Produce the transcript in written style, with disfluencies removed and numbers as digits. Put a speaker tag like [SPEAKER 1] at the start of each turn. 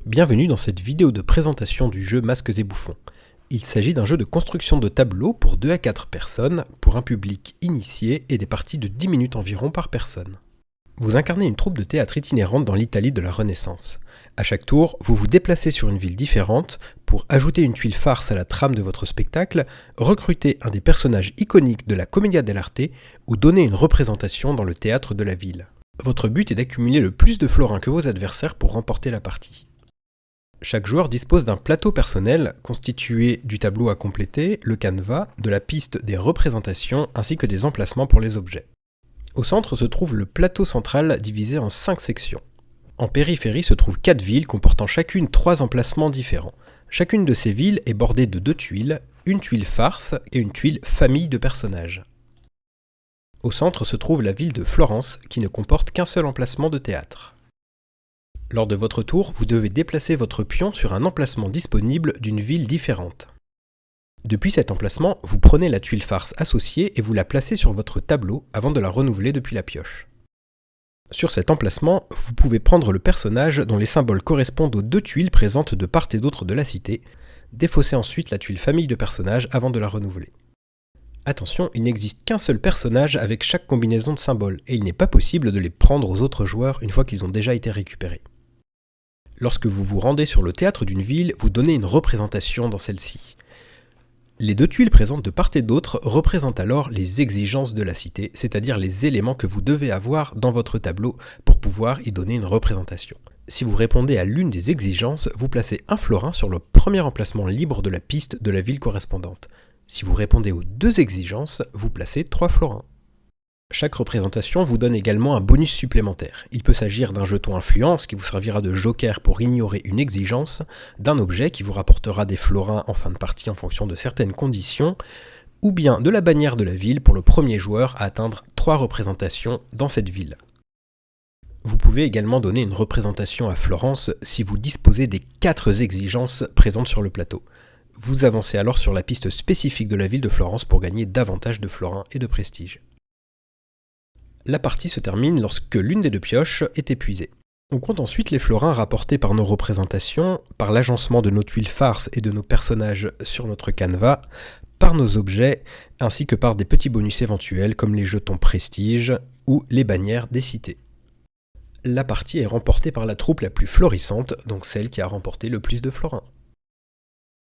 [SPEAKER 1] Bienvenue dans cette vidéo de présentation du jeu Masques et Bouffons. Il s'agit d'un jeu de construction de tableaux pour 2 à 4 personnes, pour un public initié et des parties de 10 minutes environ par personne. Vous incarnez une troupe de théâtre itinérante dans l'Italie de la Renaissance. À chaque tour, vous vous déplacez sur une ville différente pour ajouter une tuile farce à la trame de votre spectacle, recruter un des personnages iconiques de la Commedia dell'arte ou donner une représentation dans le théâtre de la ville. Votre but est d'accumuler le plus de florins que vos adversaires pour remporter la partie. Chaque joueur dispose d'un plateau personnel constitué du tableau à compléter, le canevas, de la piste des représentations ainsi que des emplacements pour les objets. Au centre se trouve le plateau central divisé en 5 sections. En périphérie se trouvent 4 villes comportant chacune 3 emplacements différents. Chacune de ces villes est bordée de 2 tuiles, une tuile farce et une tuile famille de personnages. Au centre se trouve la ville de Florence qui ne comporte qu'un seul emplacement de théâtre. Lors de votre tour, vous devez déplacer votre pion sur un emplacement disponible d'une ville différente. Depuis cet emplacement, vous prenez la tuile farce associée et vous la placez sur votre tableau avant de la renouveler depuis la pioche. Sur cet emplacement, vous pouvez prendre le personnage dont les symboles correspondent aux 2 tuiles présentes de part et d'autre de la cité, défausser ensuite la tuile famille de personnages avant de la renouveler. Attention, il n'existe qu'un seul personnage avec chaque combinaison de symboles, et il n'est pas possible de les prendre aux autres joueurs une fois qu'ils ont déjà été récupérés. Lorsque vous vous rendez sur le théâtre d'une ville, vous donnez une représentation dans celle-ci. Les 2 tuiles présentes de part et d'autre représentent alors les exigences de la cité, c'est-à-dire les éléments que vous devez avoir dans votre tableau pour pouvoir y donner une représentation. Si vous répondez à l'une des exigences, vous placez un florin sur le premier emplacement libre de la piste de la ville correspondante. Si vous répondez aux 2 exigences, vous placez 3 florins. Chaque représentation vous donne également un bonus supplémentaire. Il peut s'agir d'un jeton influence qui vous servira de joker pour ignorer une exigence, d'un objet qui vous rapportera des florins en fin de partie en fonction de certaines conditions, ou bien de la bannière de la ville pour le premier joueur à atteindre 3 représentations dans cette ville. Vous pouvez également donner une représentation à Florence si vous disposez des 4 exigences présentes sur le plateau. Vous avancez alors sur la piste spécifique de la ville de Florence pour gagner davantage de florins et de prestige. La partie se termine lorsque l'une des 2 pioches est épuisée. On compte ensuite les florins rapportés par nos représentations, par l'agencement de nos tuiles farces et de nos personnages sur notre canevas, par nos objets, ainsi que par des petits bonus éventuels comme les jetons prestige ou les bannières des cités. La partie est remportée par la troupe la plus florissante, donc celle qui a remporté le plus de florins.